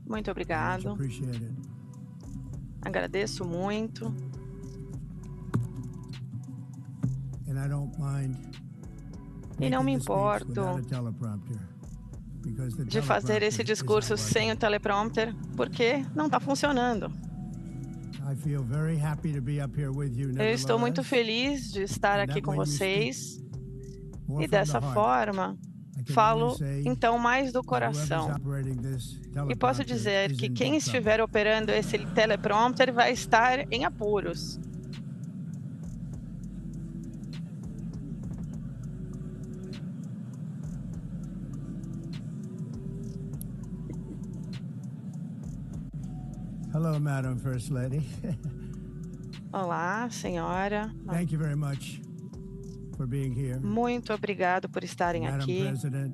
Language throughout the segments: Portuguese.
Muito Much obrigado. appreciated. Agradeço muito. And I don't mind E não me making the speech importo without a teleprompter, because the de fazer esse teleprompter is discurso not sem o working. teleprompter, porque não está funcionando. I feel very happy to be up here with you, Eu estou muito nevertheless. feliz de estar And aqui that com way you speak vocês more e from the dessa heart. forma I can only falo say então mais do that whoever's coração. operating this E posso teleprompter dizer is que in quem big trouble. estiver operando esse teleprompter vai estar em apuros. Hello, Madam First Lady. Olá, senhora. Thank you very much for being here. Muito obrigado por estarem Madam aqui. President,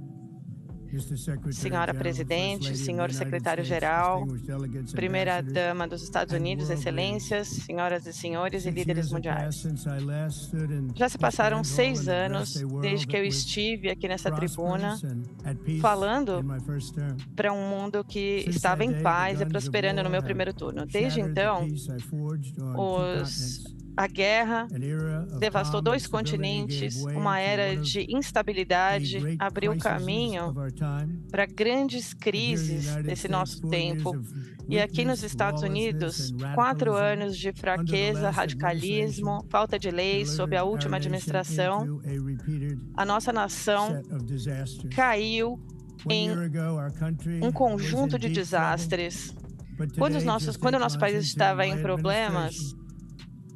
Mr. Secretary Senhora General, First Presidente, Lady of the Senhor United Secretário-Geral, States, distinguished delegates, ambassadors, Primeira-Dama dos Estados and Unidos, world Excelências, senhoras e senhores e 6 líderes years have passed mundiais. since I last stood in Já se this passaram grand hall 6 and anos addressed a world desde que eu that was estive aqui nessa tribuna prosperous and at peace falando in my first term. para um mundo que Since estava that em day, the paz e guns of prosperando no war meu have primeiro turno. Desde shattered the então, peace I forged on two continents. a guerra An era of devastou calm and 2 stability continentes, gave way uma to era one of de the instabilidade, great abriu crises caminho of our time. para grandes And here in the crises United desse States, nosso 4 years tempo. of E aqui nos weakness, Estados lawlessness, Unidos, and 4 radicalism anos de under the fraqueza, last radicalismo, administration falta de leis sob a delivered our última nation administração. into a repeated A nossa nação set of disasters. caiu 1 em year ago, our country um was conjunto in de deep trouble, desastres. but Quando today, o just 8 nosso país months into estava em my problemas, administration,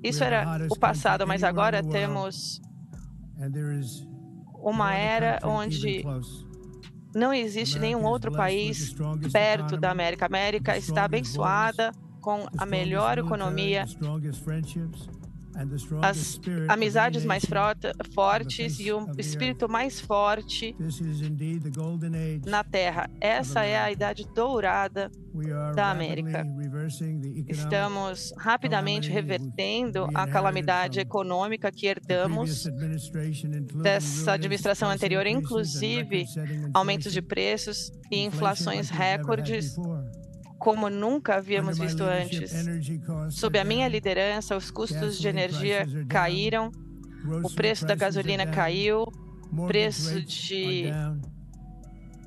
isso we are the era o hottest passado, country mas anywhere in agora the world, temos and there is uma no other era country even onde close. não existe nenhum America is outro blessed with the país strongest perto da economy, América. A América the está strongest abençoada com the a strongest melhor military, economia, the strongest friendships, and the strongest as spirit of any amizades mais nation fortes e o of the espírito mais forte This is indeed the golden age. na Terra. Essa é a America. idade dourada We are da rapidly América. reversing the economic Estamos rapidamente calamity revertendo we a inherited calamidade from econômica que the previous herdamos administration, including dessa ruinous administração price anterior, increases and inclusive record-setting aumentos de inflation, preços e inflation inflações like we've never had recordes, before. como nunca havíamos Under my visto leadership, antes. energy costs Sob a are minha down, liderança, os custos de gasoline energia prices are down, caíram, o grocery preço da prices are gasolina down, caiu, mortgage preço rates are de down,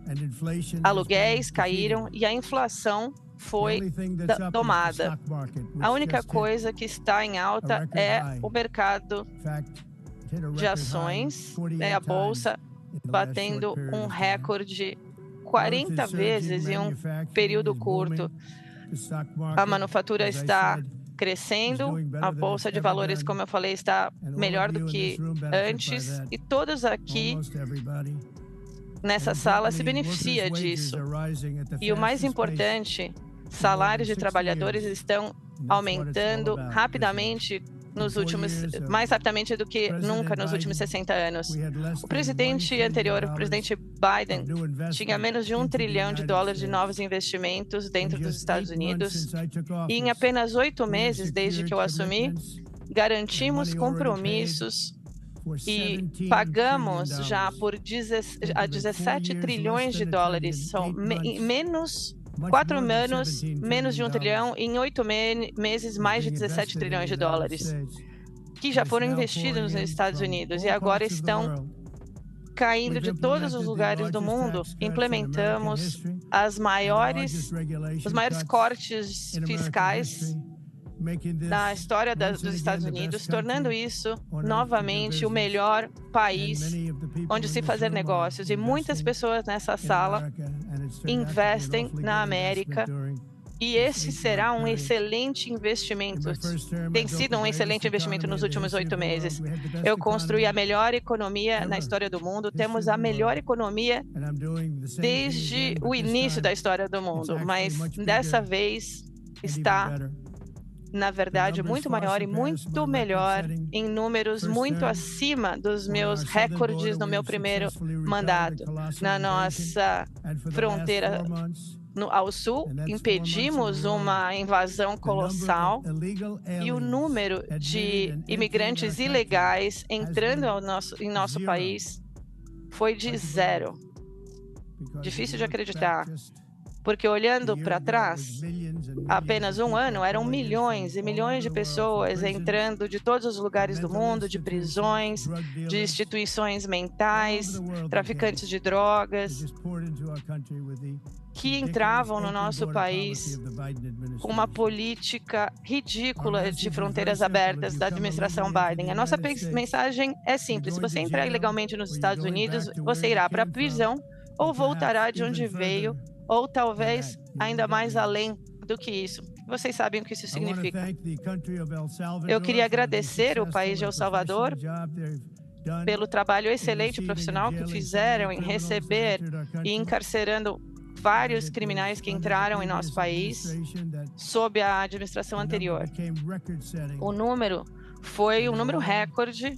and inflation has aluguéis been caíram defeated. e a inflação The foi only thing that's up is the domada. stock market, which A única just hit, coisa que está em alta record é high. o mercado in fact, hit a de record high ações, 48 a times bolsa in the last batendo short period um of time. recorde Growth 40 is surging, vezes em um manufacturing período is curto. booming. The stock A market, manufatura as I está said, crescendo, is doing better a than bolsa it's de ever valores, done, como eu falei, está and all melhor of do you in que this room benefit by antes, that. e todos aqui Almost everybody. nessa And sala se importantly, beneficia workers' wages disso. are rising at the E o mais fastest pace importante, in more salários than de 60 trabalhadores years. estão And that's what it's all aumentando about, rapidamente nos In 4 últimos, years of mais rapidamente do que President nunca nos últimos Biden, 60 anos. we had less O than $1 presidente trillion anterior, o presidente Biden, of new investment tinha menos de $1 into the trilhão de United dólares de States. novos investimentos dentro In dos just Estados 8 months Unidos. since I took E em office, apenas 8 we have meses desde que eu secured assumi, commitments garantimos and money already compromissos for e $17 pagamos trillion. já por Think of it, 17 4 trilhões de years, less than $1 dólares. trillion, São 8 months, menos, much 4 more than anos, $17 menos de $1 trilhão, trillion em 8 meses, is mais de being 17 invested in trilhões the de United dólares, States. que já It's foram now investidos pouring nos in Estados from Unidos e all agora parts of the estão world. caindo We've de todos os implemented the lugares do largest mundo. tax cuts in Implementamos American history as and the maiores, largest regulation os maiores cuts cortes in American fiscais history, making this na história once dos and again Estados the Unidos, best tornando country isso on earth to do novamente o business. melhor And país many of the people onde in se this fazer room are negócios. E muitas investing pessoas nessa in sala America, and it's turned out to be an investem awfully na good América. investment during E this esse 8-month será um period. excelente In investimento. my first term, I Tem built sido the um greatest excelente investimento economy nos in the últimos history 8 of the world. meses. We had the best Eu construí a economy melhor economia na ever, história do mundo. history Temos of a the melhor world. economia And I'm doing the same thing desde again, o but this início da time história do it's mundo, actually mas much dessa bigger vez and even está, better. na verdade, numbers muito far maior e surpass my muito melhor, record-setting em números first muito term. acima dos On meus our southern border, recordes no we meu have primeiro successfully repelled a mandato. colossal Na invasion, nossa and for the last fronteira 4 months, ao sul, and that's 4 months in a impedimos row, uma invasão the number colossal of illegal e o aliens número admitted de and entering our imigrantes country ilegais has entrando been em nosso zero. país foi de Hard to believe, zero. because if Difícil you de look back acreditar, just Porque olhando para trás, apenas um ano, eram milhões e milhões de pessoas entrando de todos os lugares do mundo, de prisões, de instituições mentais, traficantes de drogas, que entravam no nosso país com uma política ridícula de fronteiras abertas da administração Biden. A nossa mensagem é simples: se você entrar ilegalmente nos Estados Unidos, você irá para a prisão ou voltará de onde veio, ou talvez ainda mais além do que isso. Vocês sabem o que isso significa. Eu queria agradecer o país de El Salvador pelo trabalho excelente profissional que fizeram em receber e encarcerando vários criminais que entraram em nosso país sob a administração anterior. O número foi um número recorde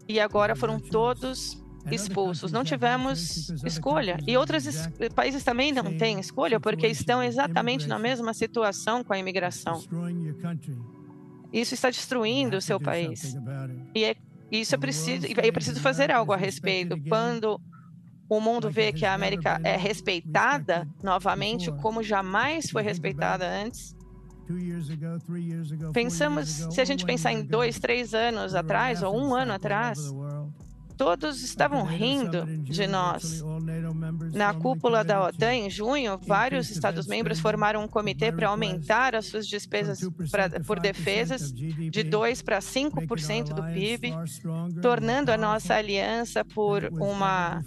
e agora foram todos expulsos. Não tivemos escolha. E outros países também não têm escolha porque estão exatamente na mesma situação com a imigração. Isso está destruindo o seu país. E isso é preciso fazer algo a respeito. Quando o mundo vê que a América é respeitada novamente como jamais foi respeitada antes. Se a gente pensar em 2, 3 anos atrás, ou um ano atrás, todos estavam rindo de nós. Na cúpula da OTAN, em junho, vários Estados-membros formaram um comitê para aumentar as suas despesas por defesas de 2% para 5% do PIB, tornando a nossa aliança por uma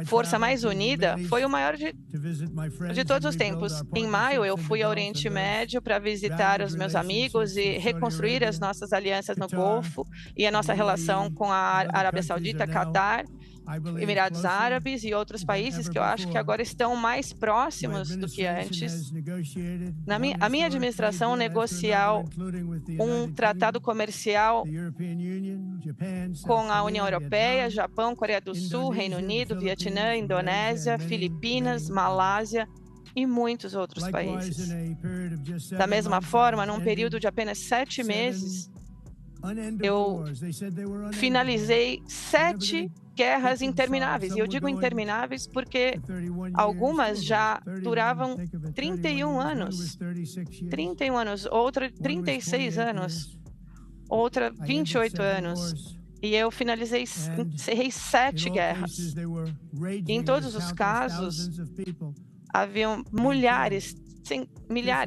força mais unida. Foi o maior de todos os tempos. Em maio, eu fui ao Oriente Médio para visitar os meus amigos e reconstruir as nossas alianças no Golfo e a nossa relação com a Arábia Saudita, Catar, Emirados Árabes e outros países que eu acho que agora estão mais próximos do que antes. A minha administração negociou um tratado comercial com a União Europeia, Japão, Coreia do Sul, Reino Unido, Vietnã, Indonésia, Filipinas, Malásia e muitos outros países. Da mesma forma, num período de apenas 7 meses, eu finalizei 7 guerras intermináveis. E eu digo intermináveis porque algumas já duravam 31 anos. 31 anos, outra 36 anos, outra 28 anos. E eu encerrei 7 guerras. E em todos os casos, haviam milhares,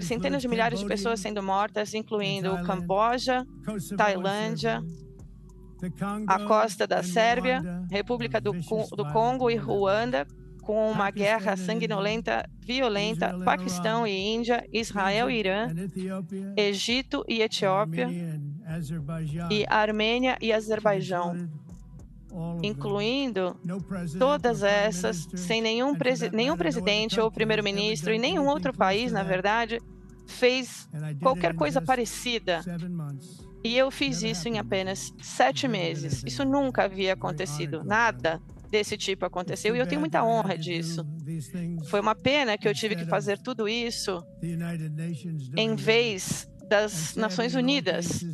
centenas de milhares de pessoas sendo mortas, incluindo o Camboja, Tailândia, a costa da Sérvia, República do Congo e Ruanda, com uma guerra sanguinolenta, violenta, Paquistão e Índia, Israel e Irã, Egito e Etiópia, e Armênia e Azerbaijão, incluindo todas essas, sem nenhum presidente ou primeiro-ministro e nenhum outro país, na verdade, fez qualquer coisa parecida. E eu fiz isso em apenas 7 meses. Isso nunca havia acontecido. Nada desse tipo aconteceu e eu tenho muita honra disso. Foi uma pena que eu tive que fazer tudo isso em vez das Nações Unidas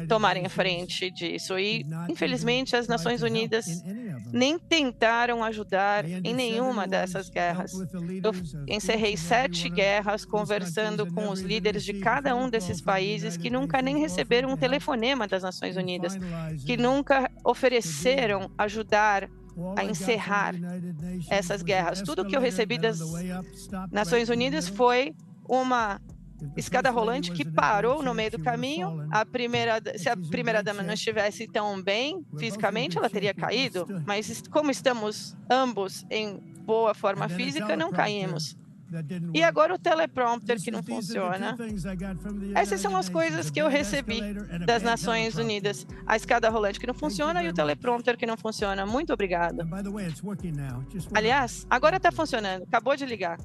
tomarem a frente disso. E, infelizmente, as Nações Unidas nem tentaram ajudar em nenhuma dessas guerras. Eu encerrei 7 guerras conversando com os líderes de cada um desses países que nunca nem receberam um telefonema das Nações Unidas, que nunca ofereceram ajudar a encerrar essas guerras. Tudo que eu recebi das Nações Unidas foi uma escada rolante que parou no meio do caminho. Se a primeira-dama não estivesse tão bem fisicamente, ela teria caído. Mas como estamos ambos em boa forma física, não caímos. E agora o teleprompter que não funciona. Essas são as coisas que eu recebi das Nações Unidas. A escada rolante que não funciona e o teleprompter que não funciona. Muito obrigada. Aliás, agora está funcionando. Acabou de ligar.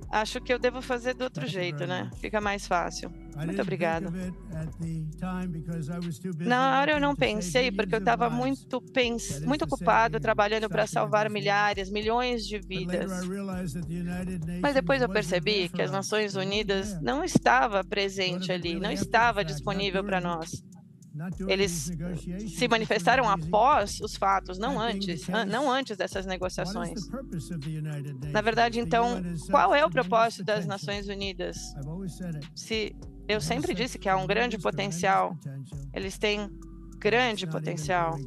Acho que eu devo fazer do outro jeito, né? Fica mais fácil. Muito obrigado. Na hora eu não pensei, porque eu estava muito ocupado trabalhando para salvar milhões de vidas. Mas depois eu percebi que as Nações Unidas não estava presente ali, não estava disponível para nós. Eles se manifestaram após os fatos, não antes dessas negociações. Na verdade, então, qual é o propósito das Nações Unidas? Eu sempre disse que há um grande potencial. Eles têm grande potencial,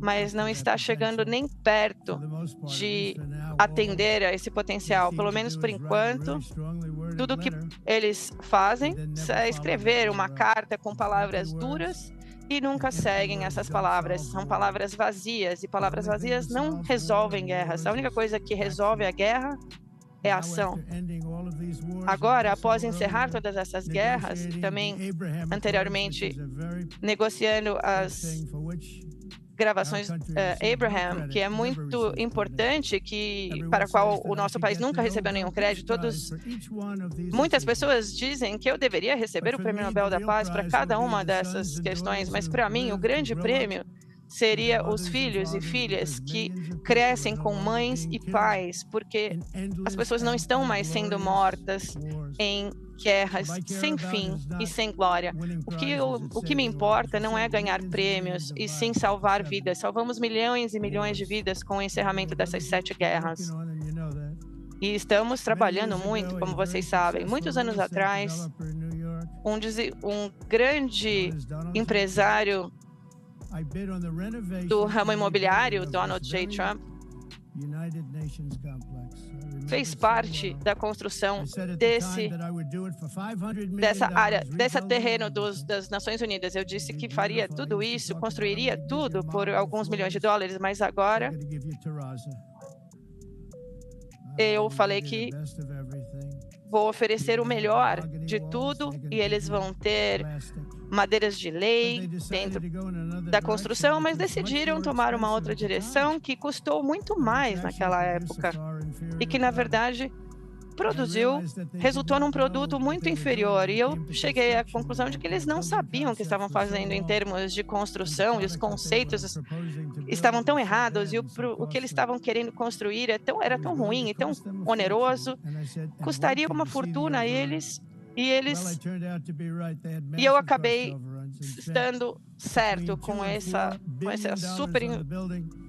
mas não está chegando nem perto de atender a esse potencial. Pelo menos por enquanto, tudo que eles fazem é escrever uma carta com palavras duras e nunca seguem essas palavras. São palavras vazias, e palavras vazias não resolvem guerras. A única coisa que resolve a guerra é a ação. Agora, após encerrar todas essas guerras, também anteriormente negociando as gravações Abraham, que é muito importante, para a qual o nosso país nunca recebeu nenhum crédito. Muitas pessoas dizem que eu deveria receber o Prêmio Nobel da Paz para cada uma dessas questões, mas para mim o grande prêmio seria os filhos e filhas que crescem com mães e pais, porque as pessoas não estão mais sendo mortas em guerras sem fim e sem glória. O que me importa não é ganhar prêmios, e sim salvar vidas. Salvamos milhões e milhões de vidas com o encerramento dessas 7 guerras. E estamos trabalhando muito, como vocês sabem. Muitos anos atrás, um grande empresário do ramo imobiliário, Donald J. Trump, fez parte da construção desse terreno das Nações Unidas. Eu disse que faria tudo isso, construiria tudo por alguns milhões de dólares, mas agora eu falei que vou oferecer o melhor de tudo, e eles vão ter madeiras de lei dentro da construção, mas decidiram tomar uma outra direção que custou muito mais naquela época e que, na verdade, resultou num produto muito inferior. E eu cheguei à conclusão de que eles não sabiam o que estavam fazendo em termos de construção, e os conceitos estavam tão errados, e o que eles estavam querendo construir era tão ruim e tão oneroso, custaria uma fortuna a eles. E eu acabei estando certo com esse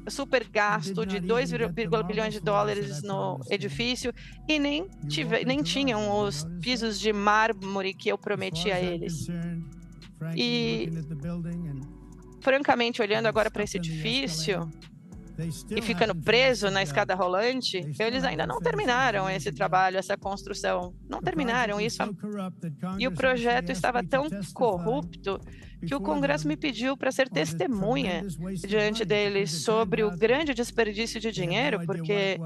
super gasto de 2,1 bilhões de dólares no edifício, e nem tinham os pisos de mármore que eu prometi a eles. E, francamente, olhando agora para esse edifício e ficando preso na escada rolante, eles ainda não terminaram esse trabalho, essa construção. Não terminaram isso. E o projeto estava tão corrupto que o Congresso me pediu para ser testemunha diante deles sobre o grande desperdício de dinheiro, porque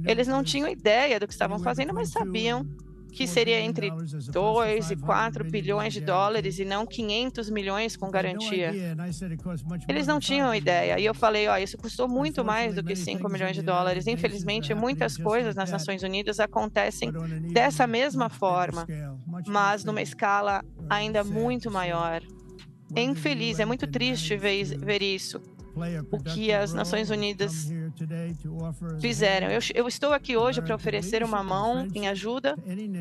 eles não tinham ideia do que estavam fazendo, mas sabiam que seria entre 2 e 4 bilhões de dólares e não 500 milhões com garantia. Eles não tinham ideia. E eu falei, isso custou muito mais do que 5 milhões de dólares. Infelizmente, muitas coisas nas Nações Unidas acontecem dessa mesma forma, mas numa escala ainda muito maior. É infeliz, é muito triste ver isso, o que as Nações Unidas fizeram. Eu estou aqui hoje para oferecer uma mão em ajuda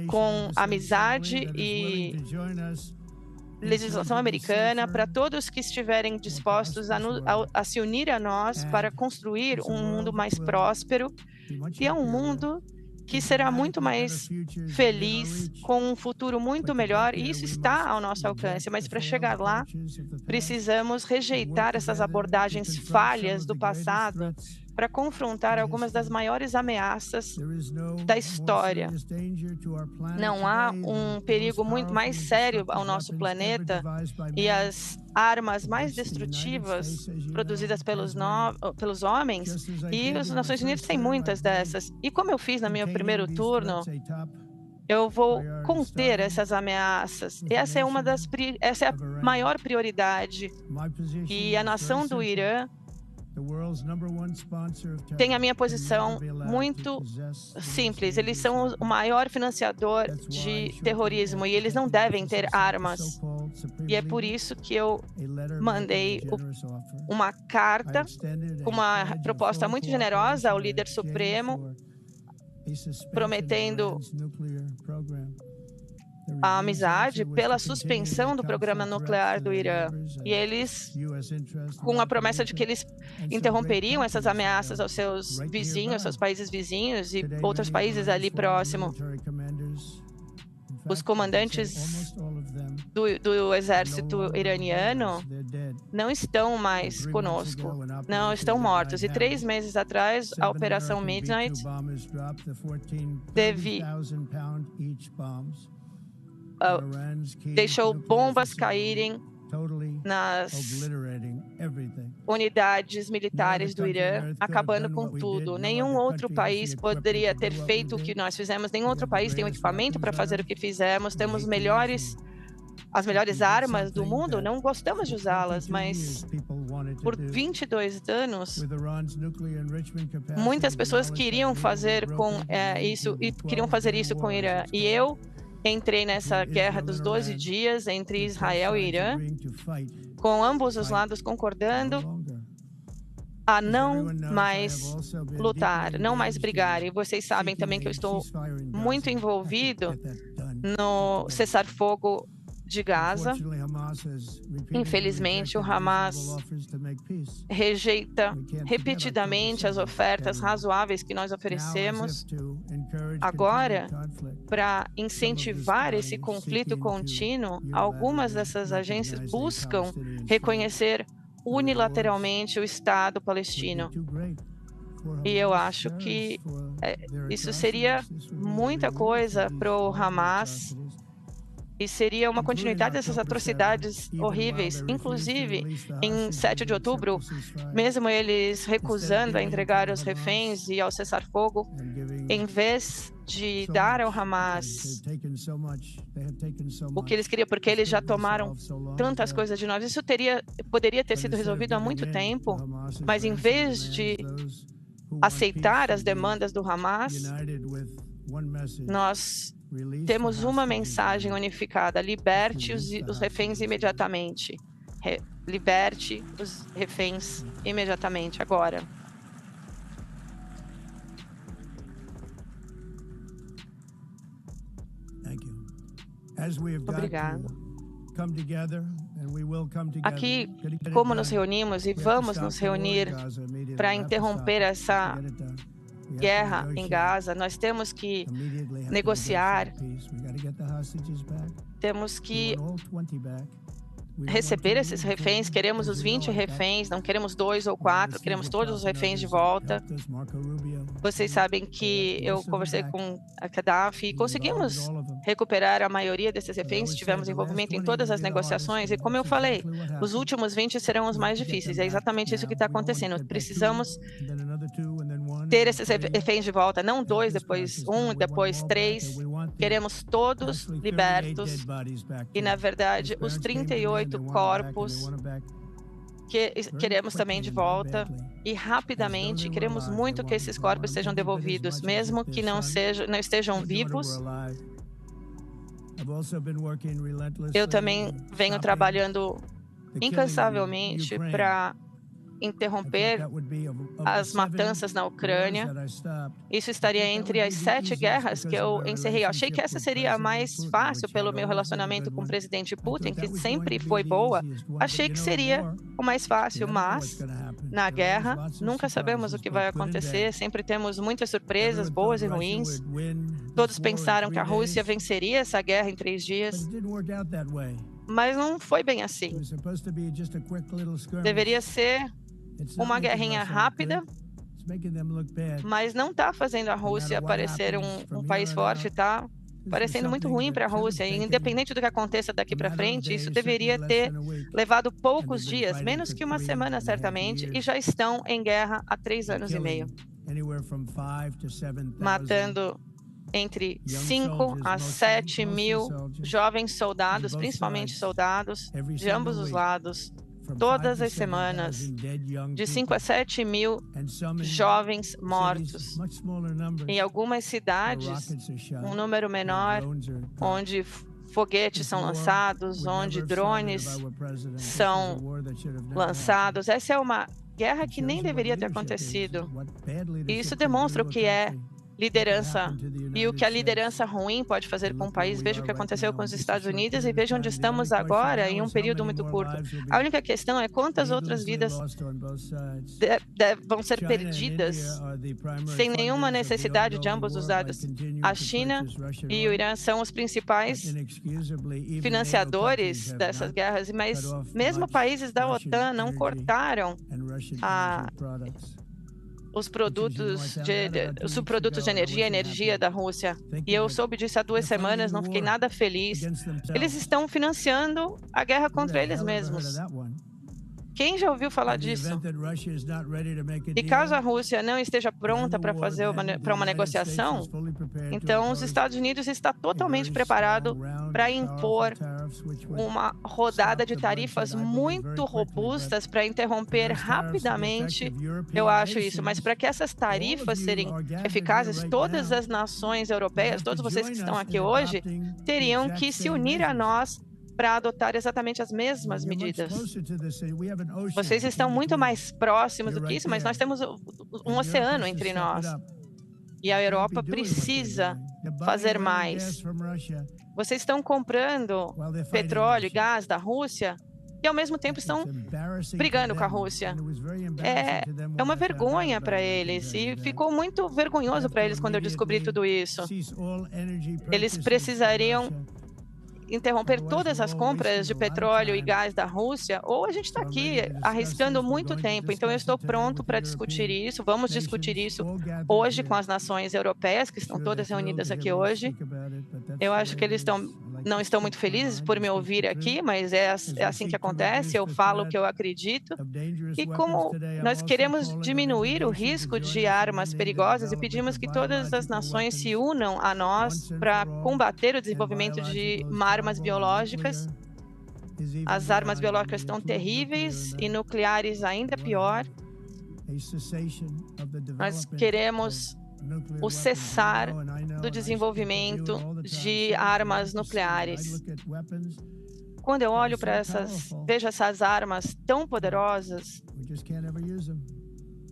com amizade e legislação americana para todos que estiverem dispostos a se unir a nós para construir um mundo mais próspero, e é um mundo que será muito mais feliz, com um futuro muito melhor, e isso está ao nosso alcance. Mas para chegar lá, precisamos rejeitar essas abordagens falhas do passado para confrontar algumas das maiores ameaças da história. Não há um perigo muito mais sério ao nosso planeta, e as armas mais destrutivas produzidas pelos homens, e as Nações Unidas têm muitas dessas. E como eu fiz no meu primeiro turno, eu vou conter essas ameaças. Essa é a maior prioridade. E a nação do Irã tem a minha posição muito simples. Eles são o maior financiador de terrorismo e eles não devem ter armas. E é por isso que eu mandei uma carta com uma proposta muito generosa ao líder supremo, prometendo a amizade pela suspensão do programa nuclear do Irã. E eles, com a promessa de que eles interromperiam essas ameaças aos seus vizinhos, seus países vizinhos e outros países ali próximo. Os comandantes do exército iraniano não estão mais conosco, não estão mortos. E 3 meses atrás, a Operação Midnight deixou bombas caírem nas unidades militares do Irã, acabando com tudo. Nenhum outro país poderia ter feito o que nós fizemos, nenhum outro país tem o equipamento para fazer o que fizemos, temos as melhores armas do mundo, não gostamos de usá-las, mas por 22 anos, muitas pessoas queriam fazer isso com o Irã. E eu entrei nessa guerra dos 12 dias entre Israel e Irã, com ambos os lados concordando a não mais lutar, não mais brigar. E vocês sabem também que eu estou muito envolvido no cessar-fogo de Gaza. Infelizmente, o Hamas rejeita repetidamente as ofertas razoáveis que nós oferecemos. Agora, para incentivar esse conflito contínuo, algumas dessas agências buscam reconhecer unilateralmente o Estado palestino. E eu acho que isso seria muita coisa para o Hamas e seria uma continuidade dessas atrocidades horríveis. Inclusive, em 7 de outubro, mesmo eles recusando a entregar os reféns e ao cessar-fogo, em vez de dar ao Hamas o que eles queriam, porque eles já tomaram tantas coisas de nós, isso poderia ter sido resolvido há muito tempo, mas em vez de aceitar as demandas do Hamas, nós temos uma mensagem unificada: liberte os reféns imediatamente. Liberte os reféns imediatamente, agora. Obrigado. Aqui, como nos reunimos e vamos nos reunir para interromper essa guerra em Gaza, nós temos que negociar, temos que receber esses reféns, queremos os 20 reféns, não queremos 2 ou 4, queremos todos os reféns de volta. Vocês sabem que eu conversei com a Gaddafi e conseguimos recuperar a maioria desses reféns, tivemos envolvimento em todas as negociações e, como eu falei, os últimos 20 serão os mais difíceis, é exatamente isso que está acontecendo. Precisamos ter esses reféns de volta, não 2, depois 1, depois 3, queremos todos libertos e, na verdade, os 38 corpos que queremos também de volta e rapidamente. Queremos muito que esses corpos sejam devolvidos, mesmo que não estejam vivos. Eu também venho trabalhando incansavelmente para interromper as matanças na Ucrânia. Isso estaria entre as 7 guerras que eu encerrei. Eu achei que essa seria a mais fácil pelo meu relacionamento com o presidente Putin, que sempre foi boa. Achei que seria o mais fácil, mas na guerra nunca sabemos o que vai acontecer. Sempre temos muitas surpresas, boas e ruins. Todos pensaram que a Rússia venceria essa guerra em 3 dias. Mas não foi bem assim. Deveria ser uma guerrinha rápida, mas não está fazendo a Rússia parecer um país forte, está parecendo muito ruim para a Rússia. E, independente do que aconteça daqui para frente, isso deveria ter levado poucos dias, menos que uma semana certamente, e já estão em guerra há 3 anos e meio, matando entre 5 a 7 mil jovens soldados, principalmente soldados de ambos os lados, todas as semanas, de 5 a 7 mil jovens mortos. Em algumas cidades, um número menor, onde foguetes são lançados, onde drones são lançados. Essa é uma guerra que nem deveria ter acontecido. E isso demonstra o que é liderança e o que a liderança ruim pode fazer com o país. Veja o que aconteceu com os Estados Unidos e veja onde estamos agora em um período muito curto. A única questão é quantas outras vidas vão ser perdidas sem nenhuma necessidade de ambos os lados. A China e o Irã são os principais financiadores dessas guerras, mas mesmo países da OTAN não cortaram os subprodutos de energia, a energia da Rússia. E eu soube disso há 2 semanas, não fiquei nada feliz. Eles estão financiando a guerra contra eles mesmos. Quem já ouviu falar disso? E caso a Rússia não esteja pronta para uma negociação, então os Estados Unidos está totalmente preparado para impor uma rodada de tarifas muito robustas para interromper rapidamente, eu acho isso, mas para que essas tarifas serem eficazes, todas as nações europeias, todos vocês que estão aqui hoje, teriam que se unir a nós para adotar exatamente as mesmas medidas. Vocês estão muito mais próximos do que isso, mas nós temos um oceano entre nós. E a Europa precisa fazer mais. Vocês estão comprando petróleo e gás da Rússia e, ao mesmo tempo, estão brigando com a Rússia. É uma vergonha para eles e ficou muito vergonhoso para eles quando eu descobri tudo isso. Eles precisariam interromper todas as compras de petróleo e gás da Rússia, ou a gente está aqui arriscando muito tempo. Então, eu estou pronto para discutir isso. Vamos discutir isso hoje com as nações europeias, que estão todas reunidas aqui hoje. Eu acho que eles não estão muito felizes por me ouvir aqui, mas é assim que acontece. Eu falo o que eu acredito. E como nós queremos diminuir o risco de armas perigosas e pedimos que todas as nações se unam a nós para combater o desenvolvimento de armas biológicas. As armas biológicas estão terríveis e nucleares ainda pior. Nós queremos o cessar do desenvolvimento de armas nucleares. Quando eu olho para vejo essas armas tão poderosas,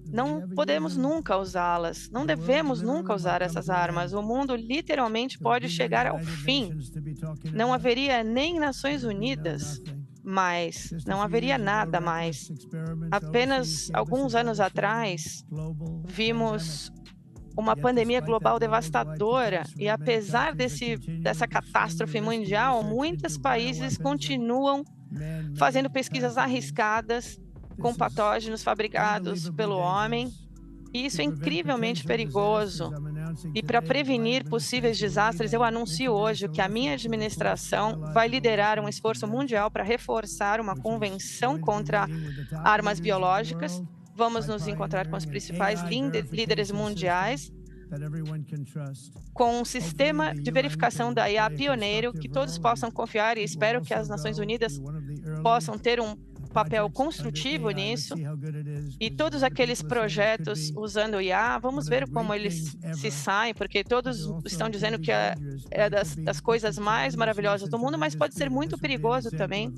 não podemos nunca usá-las, não devemos nunca usar essas armas. O mundo literalmente pode chegar ao fim. Não haveria nem Nações Unidas mais, não haveria nada mais. Apenas alguns anos atrás, vimos uma pandemia global devastadora e, apesar dessa catástrofe mundial, muitos países continuam fazendo pesquisas arriscadas com patógenos fabricados pelo homem. E isso é incrivelmente perigoso. E para prevenir possíveis desastres, eu anuncio hoje que a minha administração vai liderar um esforço mundial para reforçar uma convenção contra armas biológicas. Vamos nos encontrar com os principais líderes mundiais, com um sistema de verificação da IA pioneiro que todos possam confiar, e espero que as Nações Unidas possam ter um papel construtivo nisso. E todos aqueles projetos usando o IA, vamos ver como eles se saem, porque todos estão dizendo que é das coisas mais maravilhosas do mundo, mas pode ser muito perigoso também.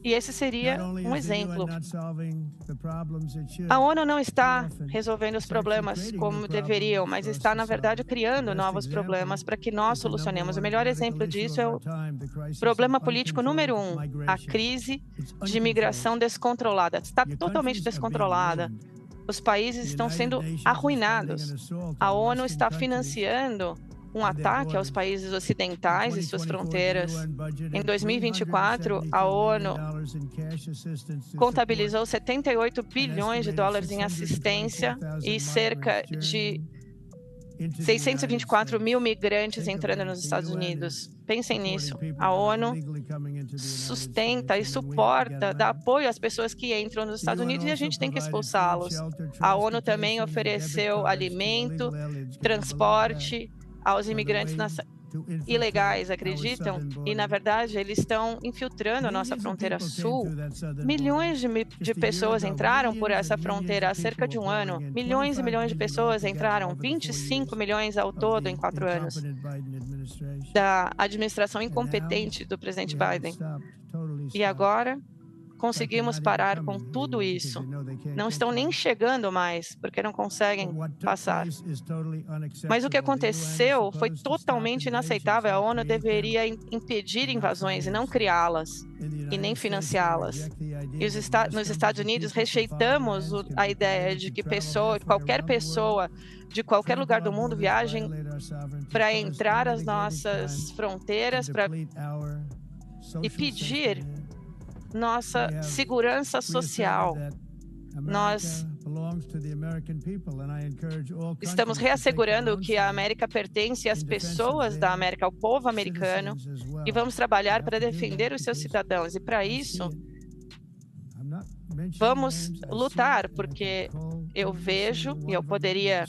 E esse seria um exemplo. A ONU não está resolvendo os problemas como deveriam, mas está, na verdade, criando novos problemas para que nós solucionemos. O melhor exemplo disso é o problema político número 1, a crise de imigração descontrolada. Está totalmente descontrolada. Os países estão sendo arruinados. A ONU está financiando um ataque aos países ocidentais e suas fronteiras. Em 2024, a ONU contabilizou 78 bilhões de dólares em assistência e cerca de 624 mil migrantes entrando nos Estados Unidos. Pensem nisso. A ONU sustenta e suporta, dá apoio às pessoas que entram nos Estados Unidos e a gente tem que expulsá-los. A ONU também ofereceu alimento, transporte aos imigrantes ilegais, acreditam? E, na verdade, eles estão infiltrando a nossa fronteira sul. Milhões de pessoas entraram por essa fronteira há cerca de um ano. Milhões e milhões de pessoas entraram, 25 milhões ao todo em 4 anos, da administração incompetente do presidente Biden. E agora, conseguimos parar com tudo isso. Não estão nem chegando mais, porque não conseguem passar. Mas o que aconteceu foi totalmente inaceitável. A ONU deveria impedir invasões e não criá-las, e nem financiá-las. E nos Estados Unidos rejeitamos a ideia de que qualquer pessoa de qualquer lugar do mundo viajem para entrar às nossas fronteiras e pedir nossa segurança social. Nós estamos reassegurando que a América pertence às pessoas da América, ao povo americano, e vamos trabalhar para defender os seus cidadãos. E para isso, vamos lutar, porque eu vejo, e eu poderia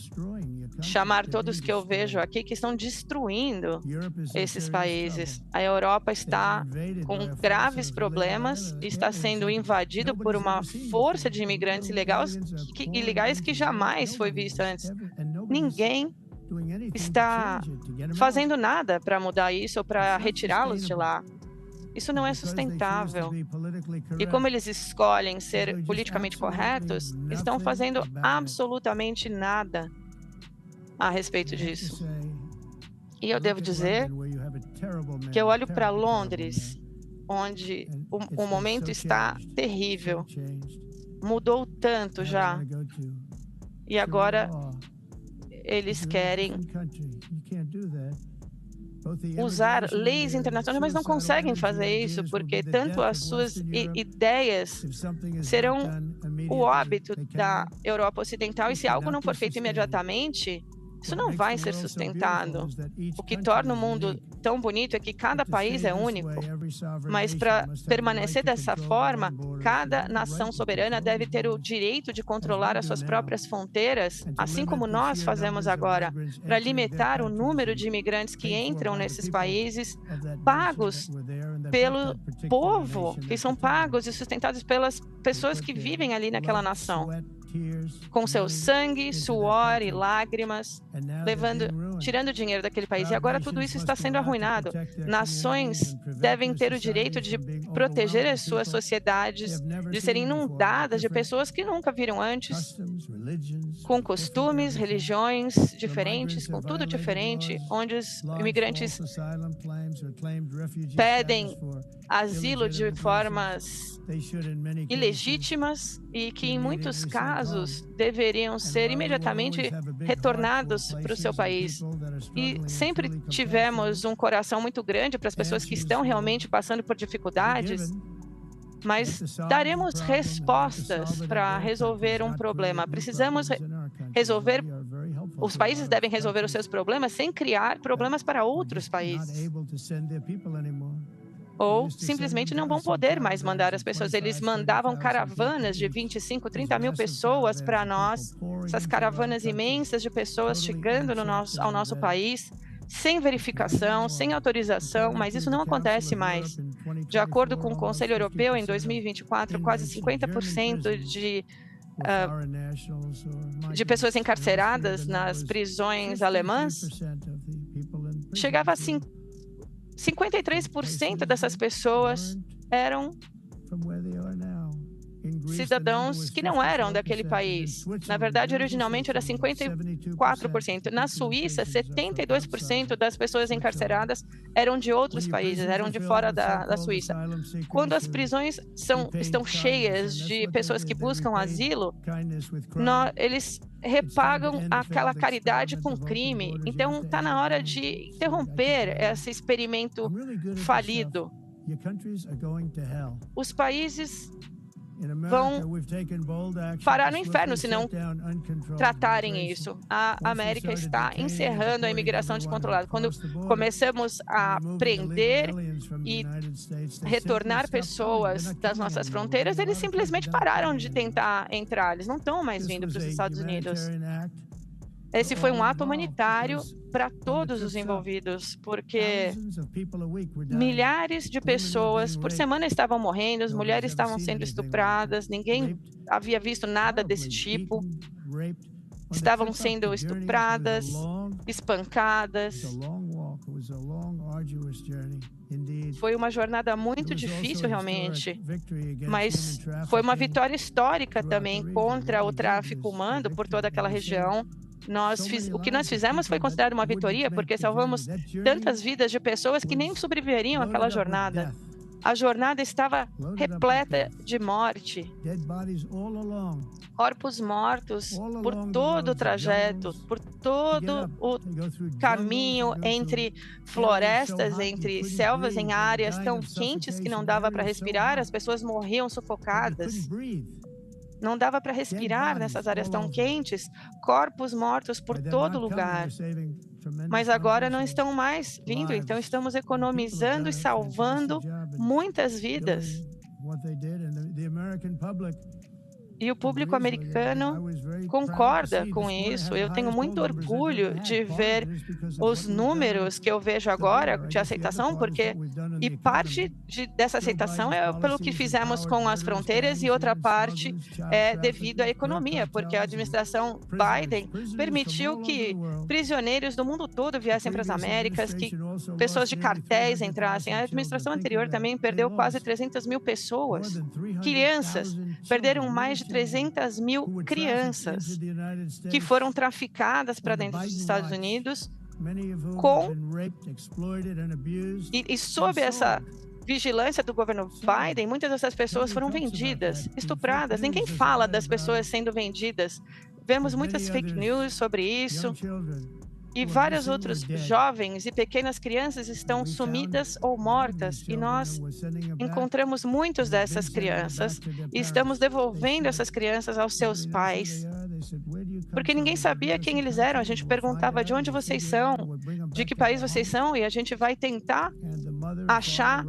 chamar todos que eu vejo aqui, que estão destruindo esses países. A Europa está com graves problemas, está sendo invadido por uma força de imigrantes ilegais que jamais foi vista antes. Ninguém está fazendo nada para mudar isso ou para retirá-los de lá. Isso não é sustentável. E como eles escolhem ser politicamente corretos, estão fazendo absolutamente nada a respeito disso. E eu devo dizer que eu olho para Londres, onde o momento está terrível. Mudou tanto já. E agora eles querem usar leis internacionais, mas não conseguem fazer isso, porque tanto as suas ideias serão o óbito da Europa Ocidental, e se algo não for feito imediatamente, isso não vai ser sustentado. O que torna o mundo tão bonito é que cada país é único, mas para permanecer dessa forma, cada nação soberana deve ter o direito de controlar as suas próprias fronteiras, assim como nós fazemos agora, para limitar o número de imigrantes que entram nesses países, pagos pelo povo, que são pagos e sustentados pelas pessoas que vivem ali naquela nação, com seu sangue, suor e lágrimas, tirando dinheiro daquele país. E agora tudo isso está sendo arruinado. Nações devem ter o direito de proteger as suas sociedades, de serem inundadas de pessoas que nunca viram antes, com costumes, religiões diferentes, com tudo diferente, onde os imigrantes pedem asilo de formas ilegítimas e que, em muitos casos, deveriam ser imediatamente retornados para o seu país. E sempre tivemos um coração muito grande para as pessoas que estão realmente passando por dificuldades, mas daremos respostas para resolver um problema. Precisamos resolver, os países devem resolver os seus problemas sem criar problemas para outros países. Ou simplesmente não vão poder mais mandar as pessoas. Eles mandavam caravanas de 25, 30 mil pessoas para nós, essas caravanas imensas de pessoas chegando ao nosso país, sem verificação, sem autorização, mas isso não acontece mais. De acordo com o Conselho Europeu, em 2024, quase 50% de pessoas encarceradas nas prisões alemãs, chegava a 53% dessas pessoas eram cidadãos que não eram daquele país. Na verdade, originalmente era 54%. Na Suíça, 72% das pessoas encarceradas eram de outros países, eram de fora da Suíça. Quando as prisões estão cheias de pessoas que buscam asilo, eles repagam aquela caridade com crime. Então, está na hora de interromper esse experimento falido. Os países vão parar no inferno se não tratarem isso. A América está encerrando a imigração descontrolada. Quando começamos a prender e retornar pessoas das nossas fronteiras, eles simplesmente pararam de tentar entrar. Eles não estão mais vindo para os Estados Unidos. Esse foi um ato humanitário para todos os envolvidos, porque milhares de pessoas por semana estavam morrendo, as mulheres estavam sendo estupradas, ninguém havia visto nada desse tipo. Estavam sendo estupradas, espancadas. Foi uma jornada muito difícil, realmente, mas foi uma vitória histórica também contra o tráfico humano por toda aquela região. O que nós fizemos foi considerado uma vitória, porque salvamos tantas vidas de pessoas que nem sobreviveriam àquela jornada. A jornada estava repleta de morte, corpos mortos por todo o trajeto, por todo o caminho entre florestas, entre selvas, em áreas tão quentes que não dava para respirar, as pessoas morriam sufocadas. Não dava para respirar nessas áreas tão quentes, corpos mortos por todo lugar. Mas agora não estão mais vindo, então estamos economizando e salvando muitas vidas. E o público americano concorda com isso. Eu tenho muito orgulho de ver os números que eu vejo agora de aceitação, e parte dessa aceitação é pelo que fizemos com as fronteiras e outra parte é devido à economia, porque a administração Biden permitiu que prisioneiros do mundo todo viessem para as Américas, que pessoas de cartéis entrassem. A administração anterior também perdeu quase 300 mil pessoas. Crianças, perderam mais de 300 mil crianças que foram traficadas para dentro dos Estados Unidos e sob essa vigilância do governo Biden, muitas dessas pessoas foram vendidas, estupradas. Ninguém fala das pessoas sendo vendidas. Vemos muitas fake news sobre isso. E vários outros jovens e pequenas crianças estão sumidas ou mortas. E nós encontramos muitas dessas crianças e estamos devolvendo essas crianças aos seus pais. Porque ninguém sabia quem eles eram. A gente perguntava de onde vocês são, de que país vocês são, e a gente vai tentar achar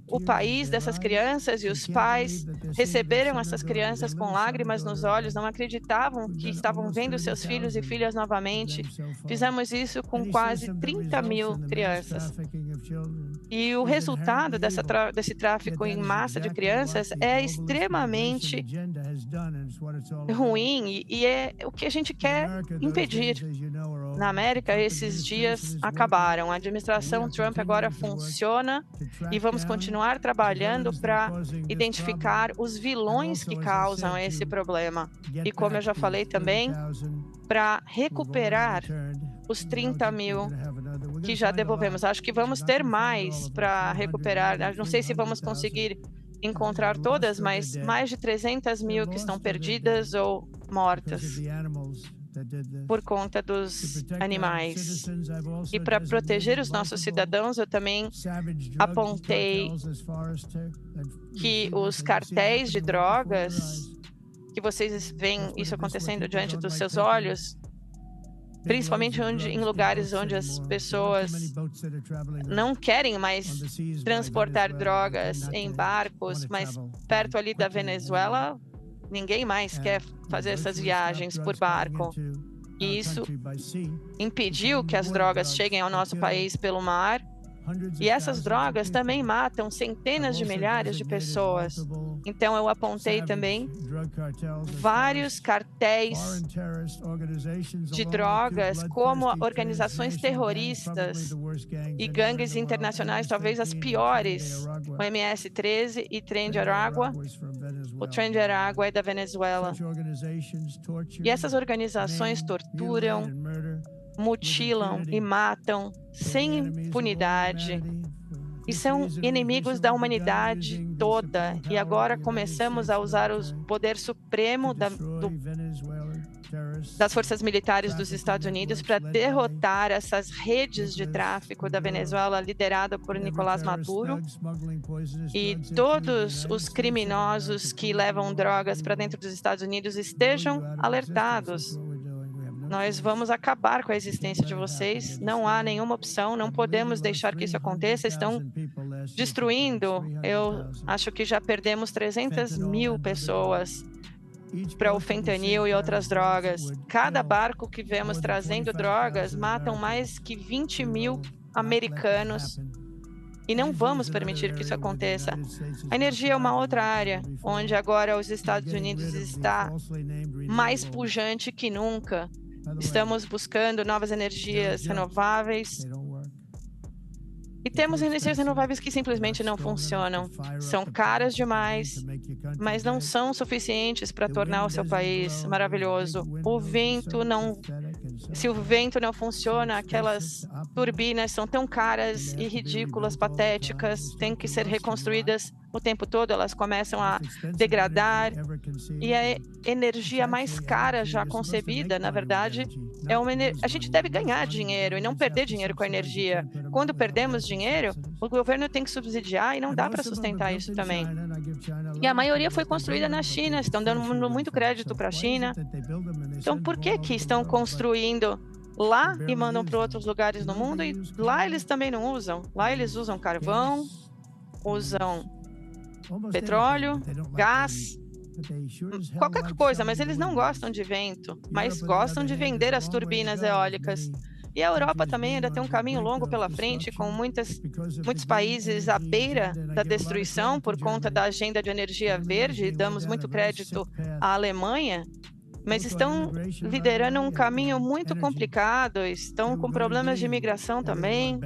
o país dessas crianças, e os pais receberam essas crianças com lágrimas nos olhos, não acreditavam que estavam vendo seus filhos e filhas novamente. Fizemos isso com quase 30 mil crianças. E o resultado desse tráfico em massa de crianças é extremamente ruim e é o que a gente quer impedir. Na América, esses dias acabaram. A administração Trump agora funciona e vamos continuar trabalhando para identificar os vilões que causam esse problema. E como eu já falei também, para recuperar os 30 mil que já devolvemos. Acho que vamos ter mais para recuperar. Não sei se vamos conseguir encontrar todas, mas mais de 300 mil que estão perdidas ou mortas por conta dos animais. E para proteger os nossos cidadãos, eu também apontei que os cartéis de drogas, que vocês veem isso acontecendo diante dos seus olhos, principalmente em lugares onde as pessoas não querem mais transportar drogas em barcos, mas perto ali da Venezuela, ninguém mais quer fazer essas viagens por barco. E isso impediu que as drogas cheguem ao nosso país pelo mar. E essas drogas também matam centenas de milhares de pessoas. Então, eu apontei também vários cartéis de drogas, como organizações terroristas e gangues internacionais, talvez as piores, o MS-13 e Tren de Aragua. O Tren de Aragua é da Venezuela. E essas organizações torturam, mutilam e matam sem impunidade e são inimigos da humanidade toda. E agora começamos a usar o poder supremo das forças militares dos Estados Unidos para derrotar essas redes de tráfico da Venezuela liderada por Nicolás Maduro, e todos os criminosos que levam drogas para dentro dos Estados Unidos estejam alertados. Nós vamos acabar com a existência de vocês. Não há nenhuma opção, não podemos deixar que isso aconteça. Estão destruindo. Eu acho que já perdemos 300 mil pessoas para o fentanil e outras drogas. Cada barco que vemos trazendo drogas matam mais que 20 mil americanos. E não vamos permitir que isso aconteça. A energia é uma outra área, onde agora os Estados Unidos está mais pujante que nunca. Estamos buscando novas energias renováveis. E temos energias renováveis que simplesmente não funcionam. São caras demais, mas não são suficientes para tornar o seu país maravilhoso. Se o vento não funciona, aquelas turbinas são tão caras e ridículas, patéticas, têm que ser reconstruídas o tempo todo, elas começam a degradar. E a energia mais cara já concebida, na verdade, a gente deve ganhar dinheiro e não perder dinheiro com a energia. Quando perdemos dinheiro, o governo tem que subsidiar e não dá para sustentar isso também. E a maioria foi construída na China, estão dando muito crédito para a China. Então, por que estão construindo lá e mandam para outros lugares no mundo e lá eles também não usam? Lá eles usam carvão, usam petróleo, gás, qualquer coisa, mas eles não gostam de vento, mas gostam de vender as turbinas eólicas. E a Europa também ainda tem um caminho longo pela frente, com muitos países à beira da destruição por conta da agenda de energia verde. Damos muito crédito à Alemanha, mas estão liderando um caminho muito complicado, estão com problemas de imigração também.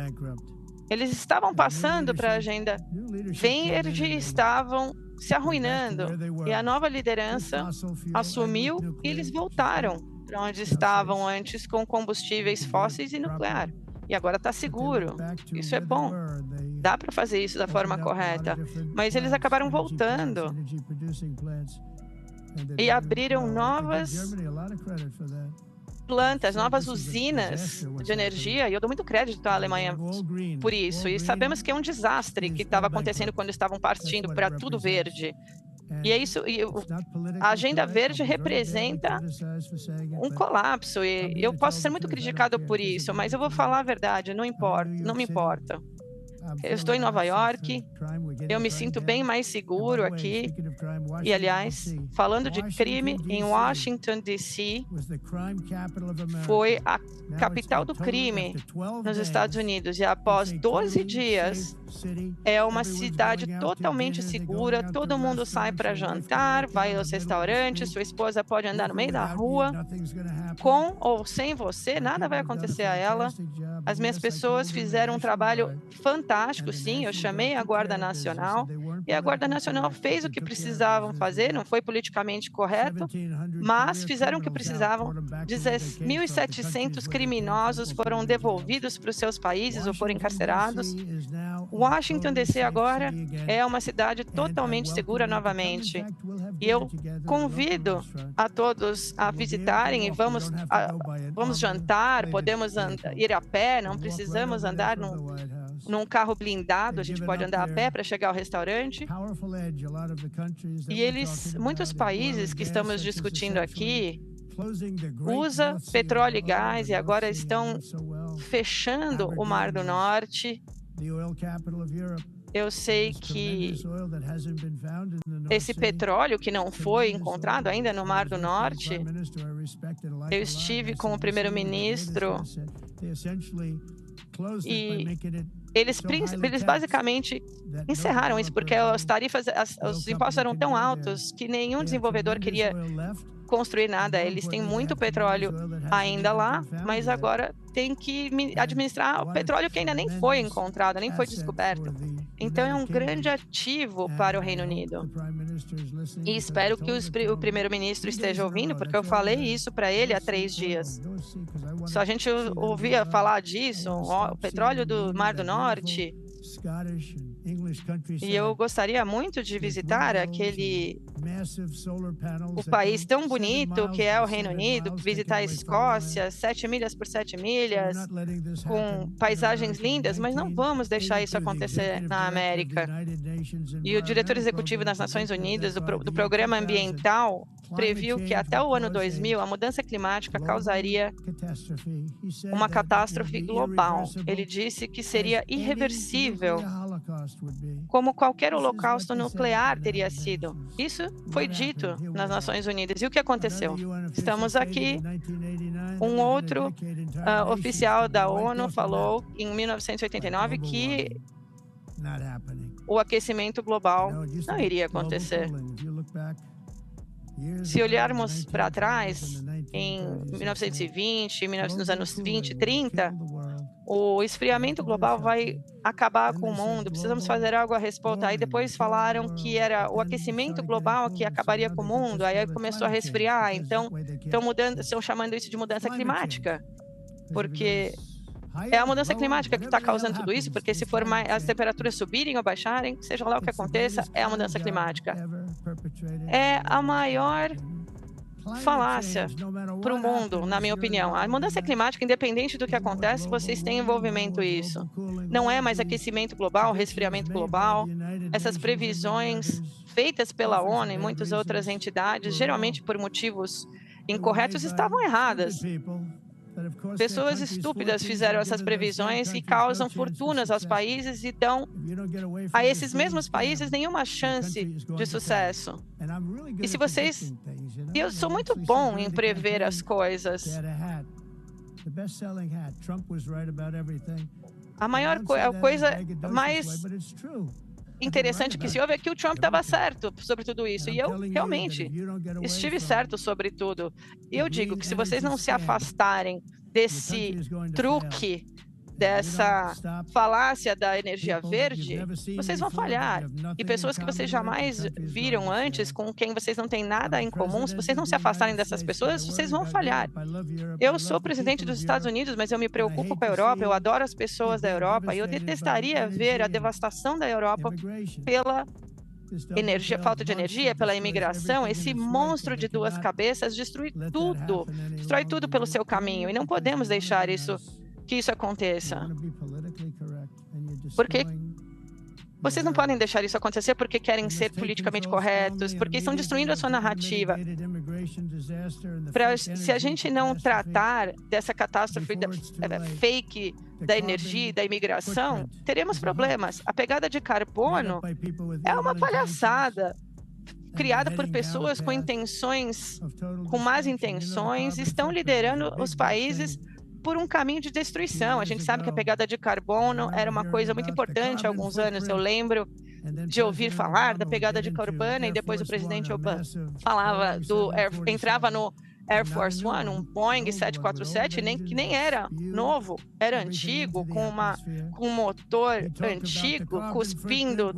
Eles estavam passando para a agenda verde e estavam se arruinando. E a nova liderança assumiu e eles voltaram para onde estavam antes com combustíveis fósseis e nuclear. E agora está seguro. Isso é bom. Dá para fazer isso da forma correta. Mas eles acabaram voltando e abriram novas plantas, novas usinas de energia, e eu dou muito crédito à Alemanha por isso. E sabemos que é um desastre que estava acontecendo quando estavam partindo para tudo verde. E é isso, a agenda verde representa um colapso, e eu posso ser muito criticado por isso, mas eu vou falar a verdade, não me importa. Eu estou em Nova York, eu me sinto bem mais seguro aqui. E, aliás, falando de crime, em Washington, D.C., foi a capital do crime nos Estados Unidos. E após 12 dias, é uma cidade totalmente segura, todo mundo sai para jantar, vai aos restaurantes, sua esposa pode andar no meio da rua, com ou sem você, nada vai acontecer a ela. As minhas pessoas fizeram um trabalho fantástico, sim, eu chamei a Guarda Nacional, e a Guarda Nacional fez o que precisavam fazer, não foi politicamente correto, mas fizeram o que precisavam. 1.700 criminosos foram devolvidos para os seus países ou foram encarcerados. Washington, D.C. agora é uma cidade totalmente segura novamente. E eu convido a todos a visitarem e vamos jantar, podemos ir a pé, não precisamos andar num carro blindado, a gente pode andar a pé para chegar ao restaurante. E muitos países que estamos discutindo aqui, usam petróleo e gás e agora estão fechando o Mar do Norte. Eu sei que esse petróleo que não foi encontrado ainda no Mar do Norte, eu estive com o primeiro-ministro e eles basicamente encerraram isso, porque os impostos eram tão altos que nenhum desenvolvedor queria construir nada. Eles têm muito petróleo ainda lá, mas agora tem que administrar o petróleo que ainda nem foi encontrado, nem foi descoberto. Então é um grande ativo para o Reino Unido. E espero que o primeiro-ministro esteja ouvindo, porque eu falei isso para ele há 3 dias. Só a gente ouvia falar disso, o petróleo do Mar do Norte. E eu gostaria muito de visitar o país tão bonito que é o Reino Unido, visitar a Escócia, 7 milhas por 7 milhas, com paisagens lindas, mas não vamos deixar isso acontecer na América. E o diretor executivo das Nações Unidas, do Programa Ambiental, previu que até o ano 2000 a mudança climática causaria uma catástrofe global. Ele disse que seria irreversível, como qualquer holocausto nuclear teria sido. Isso foi dito nas Nações Unidas. E o que aconteceu? Estamos aqui. Um outro oficial da ONU falou em 1989 que o aquecimento global não iria acontecer. Se olharmos para trás, em 1920, nos anos 20 e 30, o esfriamento global vai acabar com o mundo, precisamos fazer algo a respeito. Aí depois falaram que era o aquecimento global que acabaria com o mundo, aí começou a resfriar, então estão chamando isso de mudança climática, porque é a mudança climática que está causando tudo isso, porque se for as temperaturas subirem ou baixarem, seja lá o que aconteça, é a mudança climática. É a maior falácia para o mundo, na minha opinião. A mudança climática, independente do que acontece, vocês têm envolvimento isso. Não é mais aquecimento global, resfriamento global. Essas previsões feitas pela ONU e muitas outras entidades, geralmente por motivos incorretos, estavam erradas. Pessoas estúpidas fizeram essas previsões e causam fortunas aos países e dão a esses mesmos países nenhuma chance de sucesso. E se vocês... Eu sou muito bom em prever as coisas. A maior coisa mais interessante que se ouve é que o Trump estava certo sobre tudo isso. E eu realmente estive certo sobre tudo. E eu digo que se vocês não se afastarem desse truque, dessa falácia da energia verde, vocês vão falhar. E pessoas que vocês jamais viram antes, com quem vocês não têm nada em comum, se vocês não se afastarem dessas pessoas, vocês vão falhar. Eu sou presidente dos Estados Unidos, mas eu me preocupo com a Europa, eu adoro as pessoas da Europa, e eu detestaria ver a devastação da Europa pela energia, falta de energia, pela imigração. Esse monstro de duas cabeças destrói tudo pelo seu caminho, e não podemos deixar que isso aconteça. Porque vocês não podem deixar isso acontecer porque querem ser politicamente corretos, porque estão destruindo a sua narrativa. Se a gente não tratar dessa catástrofe fake da energia e da imigração, teremos problemas. A pegada de carbono é uma palhaçada criada por pessoas com más intenções, estão liderando os países por um caminho de destruição. A gente sabe que a pegada de carbono era uma coisa muito importante há alguns anos. Eu lembro de ouvir falar da pegada de carbono e depois o presidente Obama falava entrava no Air Force One, um Boeing 747, que nem era novo, era antigo, com um motor antigo, cuspindo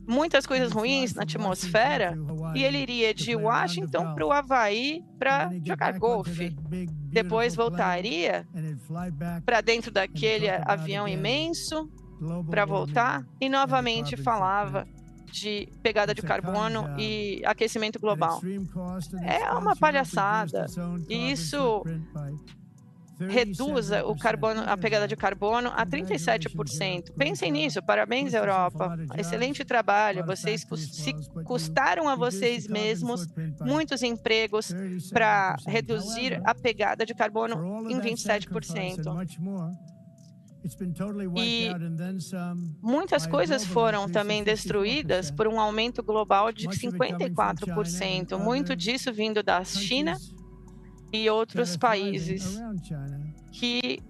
muitas coisas ruins na atmosfera, e ele iria de Washington para o Havaí para jogar golfe. Depois voltaria para dentro daquele avião imenso para voltar e novamente falava de pegada de carbono e aquecimento global. É uma palhaçada. E isso reduz a pegada de carbono a 37%. Pensem nisso. Parabéns, Europa. Excelente trabalho. Vocês custaram a vocês mesmos muitos empregos para reduzir a pegada de carbono em 27%. E muitas coisas foram também destruídas por um aumento global de 54%, muito disso vindo da China e outros países que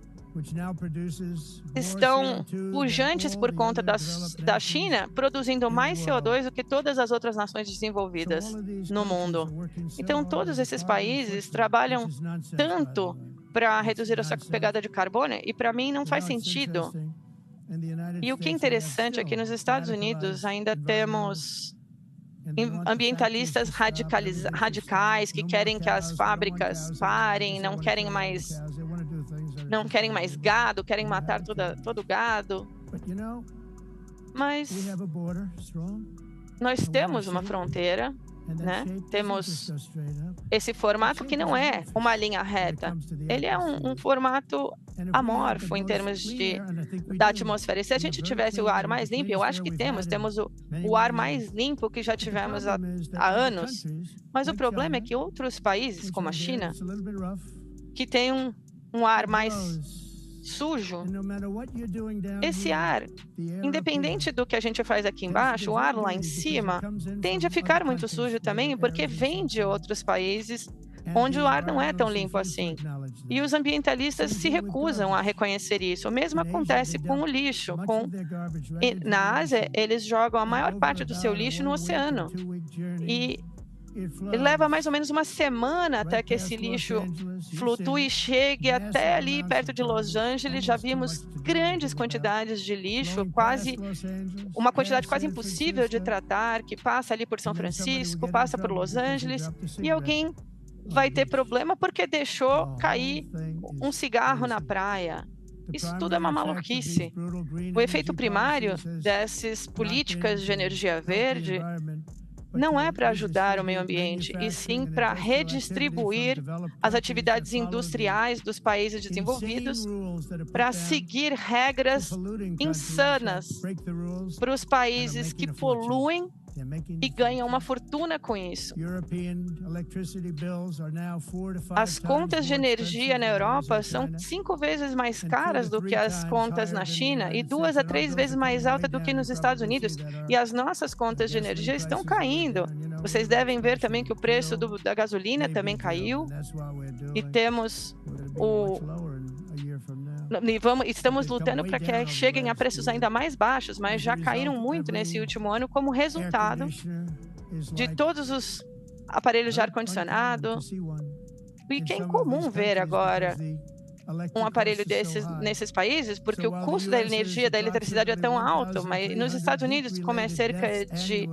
estão pujantes por conta da China, produzindo mais CO2 do que todas as outras nações desenvolvidas no mundo. Então, todos esses países trabalham tanto para reduzir a sua pegada de carbono, e para mim não faz sentido. E o que é interessante é que nos Estados Unidos ainda temos ambientalistas radicais que querem que as fábricas parem, não querem mais gado, querem matar todo o gado. Mas nós temos uma fronteira, né? Temos esse formato que não é uma linha reta. Ele é um formato amorfo em termos da atmosfera. E se a gente tivesse o ar mais limpo, eu acho que temos o ar mais limpo que já tivemos há anos. Mas o problema é que outros países, como a China, que tem um ar mais sujo, esse ar, independente do que a gente faz aqui embaixo, o ar lá em cima tende a ficar muito sujo também, porque vem de outros países onde o ar não é tão limpo assim. E os ambientalistas se recusam a reconhecer isso. O mesmo acontece com o lixo. Na Ásia, eles jogam a maior parte do seu lixo no oceano. E E leva mais ou menos uma semana até que esse lixo flutue e chegue até ali perto de Los Angeles. Já vimos grandes quantidades de lixo, uma quantidade quase impossível de tratar, que passa ali por São Francisco, passa por Los Angeles, e alguém vai ter problema porque deixou cair um cigarro na praia. Isso tudo é uma maluquice. O efeito primário dessas políticas de energia verde não é para ajudar o meio ambiente, e sim para redistribuir as atividades industriais dos países desenvolvidos para seguir regras insanas para os países que poluem e ganham uma fortuna com isso. As contas de energia na Europa são 5 vezes mais caras do que as contas na China e 2 a 3 vezes mais altas do que nos Estados Unidos. E as nossas contas de energia estão caindo. Vocês devem ver também que o preço da gasolina também caiu. E temos estamos lutando para que cheguem a preços ainda mais baixos, mas já caíram muito nesse último ano como resultado de todos os aparelhos de ar-condicionado. E que é incomum ver agora um aparelho desses nesses países, porque o custo da energia, da eletricidade é tão alto, mas nos Estados Unidos, como é cerca de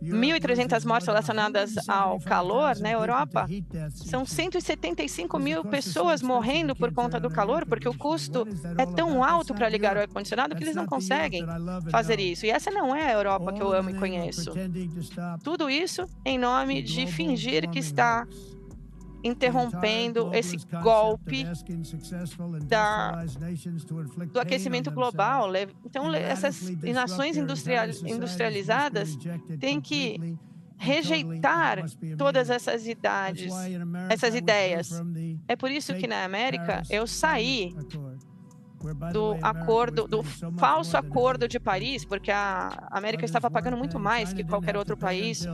1.300 mortes relacionadas ao calor, na Europa, são 175 mil pessoas morrendo por conta do calor, porque o custo é tão alto para ligar o ar-condicionado que eles não conseguem fazer isso. E essa não é a Europa que eu amo e conheço. Tudo isso em nome de fingir que está interrompendo esse golpe do aquecimento global. Então, essas nações industrializadas têm que rejeitar todas essas ideias. É por isso que na América eu saí do falso acordo de Paris, porque a América estava pagando muito mais que qualquer outro país.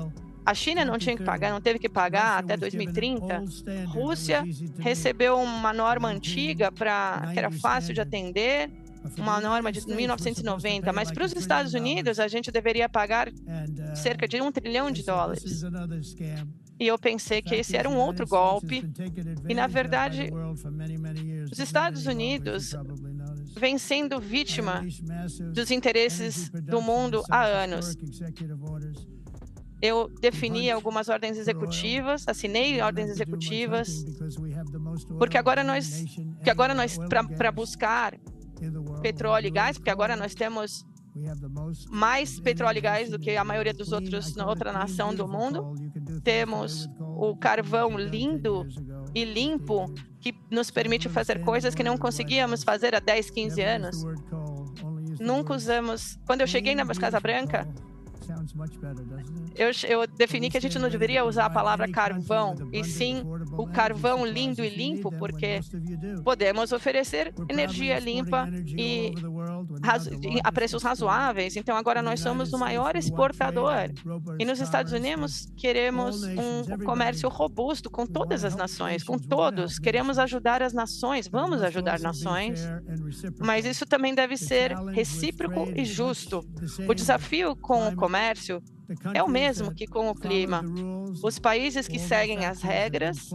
A China não tinha que pagar, não teve que pagar até 2030. Rússia recebeu uma norma antiga que era fácil de atender, uma norma de 1990, mas para os Estados Unidos a gente deveria pagar cerca de $1 trilhão. E eu pensei que esse era um outro golpe. E, na verdade, os Estados Unidos vem sendo vítima dos interesses do mundo há anos. Eu defini algumas ordens executivas, assinei ordens executivas, porque agora nós para buscar petróleo e gás, porque agora nós temos mais petróleo e gás do que a maioria dos outros na outra nação do mundo. Temos o carvão lindo e limpo que nos permite fazer coisas que não conseguíamos fazer há 10, 15 anos. Nunca usamos. Quando eu cheguei na Casa Branca, eu defini que a gente não deveria usar a palavra carvão, e sim o carvão lindo e limpo, porque podemos oferecer energia limpa e a preços razoáveis. Então, agora nós somos o maior exportador. E nos Estados Unidos, queremos um comércio robusto com todas as nações, com todos. Queremos ajudar as nações, vamos ajudar nações, mas isso também deve ser recíproco e justo. O desafio com o comércio é o mesmo que com o clima. Os países que seguem as regras,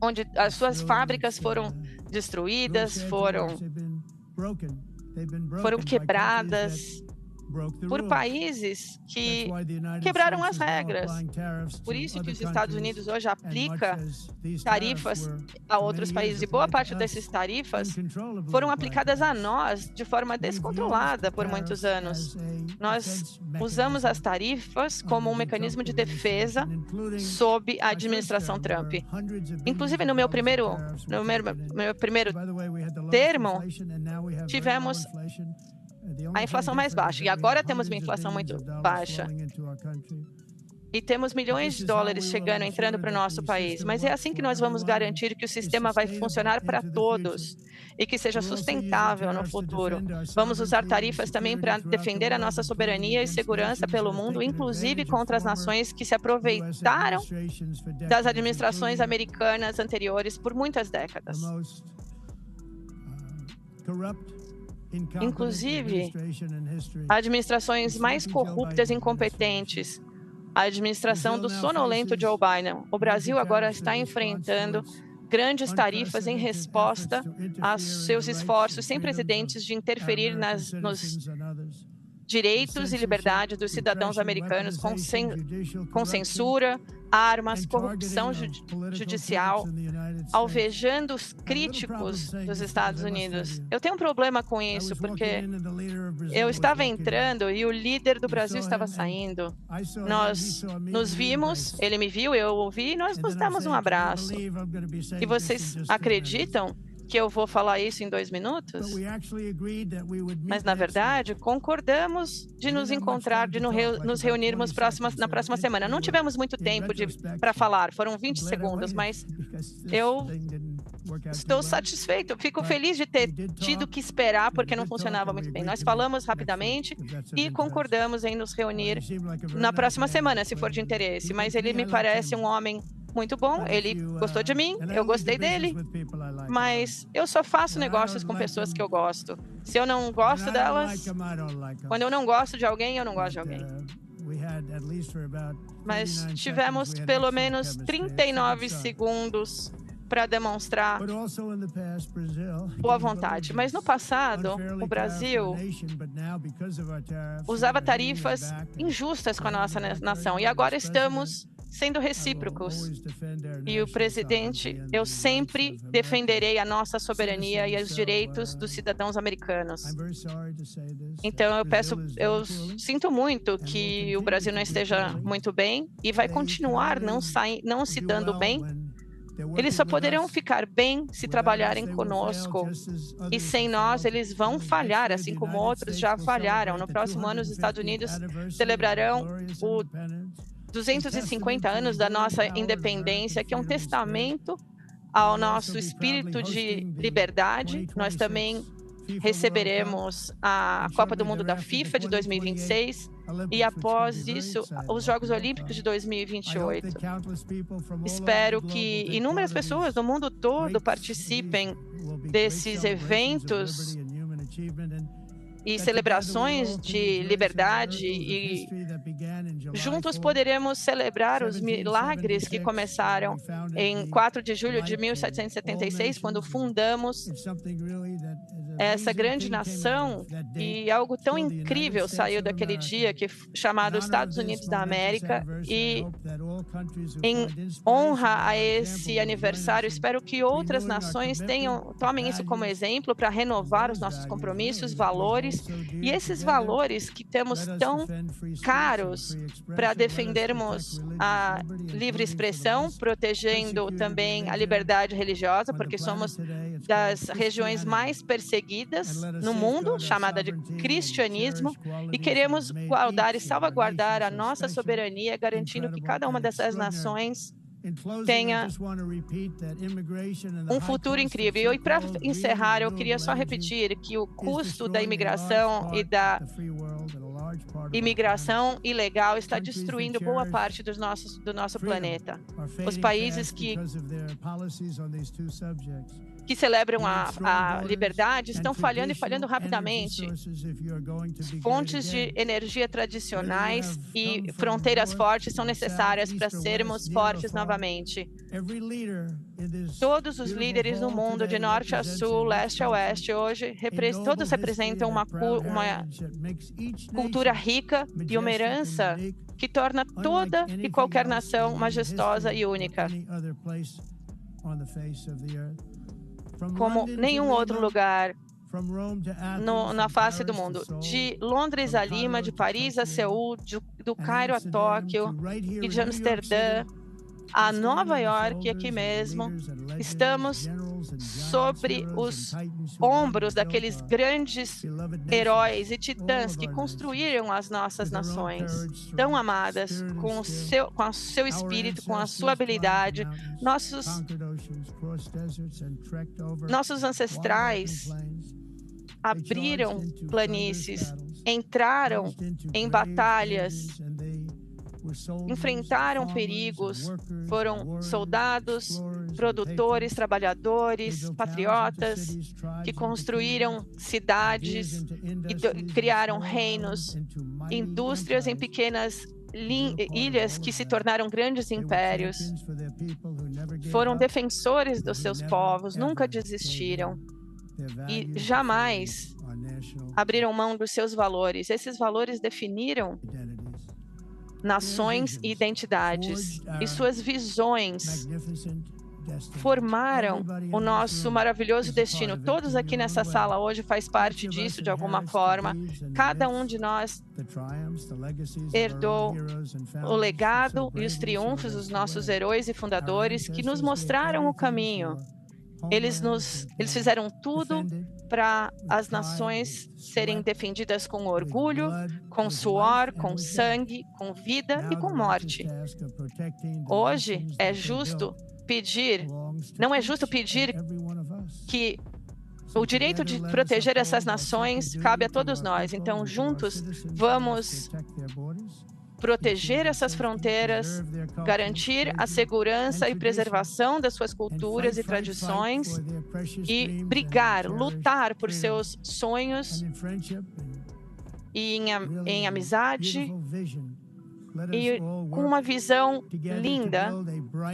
onde as suas fábricas foram destruídas, foram quebradas por países que quebraram as regras. Por isso que os Estados Unidos hoje aplica tarifas a outros países, e boa parte dessas tarifas foram aplicadas a nós de forma descontrolada por muitos anos. Nós usamos as tarifas como um mecanismo de defesa sob a administração Trump. Inclusive, no meu primeiro termo, tivemos a inflação mais baixa, e agora temos uma inflação muito baixa. E temos milhões de dólares entrando para o nosso país. Mas é assim que nós vamos garantir que o sistema vai funcionar para todos e que seja sustentável no futuro. Vamos usar tarifas também para defender a nossa soberania e segurança pelo mundo, inclusive contra as nações que se aproveitaram das administrações americanas anteriores por muitas décadas. Inclusive, administrações mais corruptas e incompetentes a administração do sonolento Joe Biden. O Brasil agora está enfrentando grandes tarifas em resposta aos seus esforços sem precedentes de interferir nos direitos e liberdades dos cidadãos americanos com censura, armas, corrupção judicial, alvejando os críticos dos Estados Unidos. Eu tenho um problema com isso, porque eu estava entrando e o líder do Brasil estava saindo. Nós nos vimos, ele me viu, eu o vi, e nós nos damos um abraço. E vocês acreditam que eu vou falar isso em 2 minutos? Mas, na verdade, concordamos de nos encontrar, de nos reunirmos na próxima semana. Não tivemos muito tempo para falar, foram 20 segundos, mas eu estou satisfeito, fico feliz de ter tido que esperar, porque não funcionava muito bem. Nós falamos rapidamente e concordamos em nos reunir na próxima semana, se for de interesse, mas ele me parece um homem muito bom, ele gostou de mim, eu gostei dele, mas eu só faço negócios com pessoas que eu gosto. Se eu não gosto delas, quando eu não gosto de alguém, eu não gosto de alguém. Mas tivemos pelo menos 39 segundos para demonstrar boa vontade. Mas no passado, o Brasil usava tarifas injustas com a nossa nação, e agora estamos sendo recíprocos. E o presidente, eu sempre defenderei a nossa soberania e os direitos dos cidadãos americanos. Então eu sinto muito que o Brasil não esteja muito bem e vai continuar não se dando bem. Eles só poderão ficar bem se trabalharem conosco. E sem nós, eles vão falhar, assim como outros já falharam. No próximo ano, os Estados Unidos celebrarão o 250 anos da nossa independência, que é um testamento ao nosso espírito de liberdade. Nós também receberemos a Copa do Mundo da FIFA de 2026 e, após isso, os Jogos Olímpicos de 2028. Espero que inúmeras pessoas do mundo todo participem desses eventos e celebrações de liberdade, e juntos poderemos celebrar os milagres que começaram em 4 de julho de 1776, quando fundamos essa grande nação, e algo tão incrível saiu daquele dia, chamado Estados Unidos da América, e em honra a esse aniversário, espero que outras nações tomem isso como exemplo para renovar os nossos compromissos, valores, e esses valores que temos tão caros para defendermos a livre expressão, protegendo também a liberdade religiosa, porque somos das regiões mais perseguidas no mundo, chamada de cristianismo, e queremos guardar e salvaguardar a nossa soberania, garantindo que cada uma dessas nações tenha um futuro incrível. E para encerrar, eu queria só repetir que o custo da imigração e da imigração ilegal está destruindo boa parte do nosso planeta. Os países que celebram a liberdade estão falhando, e falhando rapidamente. Fontes de energia tradicionais e fronteiras fortes são necessárias para sermos fortes novamente. Todos os líderes no mundo, de norte a sul, leste a oeste, hoje, todos representam uma cultura rica e uma herança que torna toda e qualquer nação majestosa e única, como nenhum outro lugar na face do mundo. De Londres a Lima, de Paris a Seul, do Cairo a Tóquio e de Amsterdã a Nova York, aqui mesmo, estamos sobre os ombros daqueles grandes heróis e titãs que construíram as nossas nações tão amadas, com o seu espírito, com a sua habilidade. Nossos ancestrais abriram planícies, entraram em batalhas, enfrentaram perigos, foram soldados, produtores, trabalhadores, patriotas, que construíram cidades e criaram reinos, indústrias em pequenas ilhas que se tornaram grandes impérios. Foram defensores dos seus povos, nunca desistiram e jamais abriram mão dos seus valores. Esses valores definiram nações e identidades, e suas visões formaram o nosso maravilhoso destino. Todos aqui nessa sala hoje faz parte disso de alguma forma. Cada um de nós herdou o legado e os triunfos dos nossos heróis e fundadores que nos mostraram o caminho. Eles fizeram tudo para as nações serem defendidas com orgulho, com suor, com sangue, com vida e com morte. Hoje não é justo pedir que o direito de proteger essas nações cabe a todos nós. Então, juntos, vamos proteger essas fronteiras, garantir a segurança e preservação das suas culturas e tradições e brigar, lutar por seus sonhos e em amizade e com uma visão linda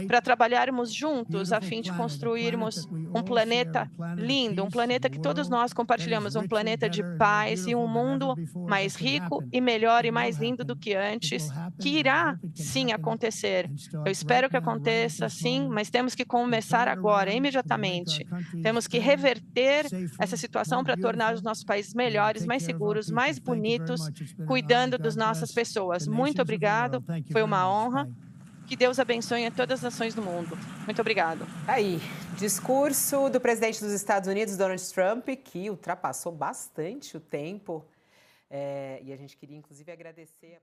para trabalharmos juntos a fim de construirmos um planeta lindo, um planeta que todos nós compartilhamos, um planeta de paz e um mundo mais rico e melhor e mais lindo do que antes, que irá sim acontecer. Eu espero que aconteça sim, mas temos que começar agora, imediatamente. Temos que reverter essa situação para tornar os nossos países melhores, mais seguros, mais bonitos, cuidando das nossas pessoas. Muito obrigado. Foi uma honra. Que Deus abençoe a todas as nações do mundo. Muito obrigado. Aí, discurso do presidente dos Estados Unidos, Donald Trump, que ultrapassou bastante o tempo. E a gente queria, inclusive, agradecer a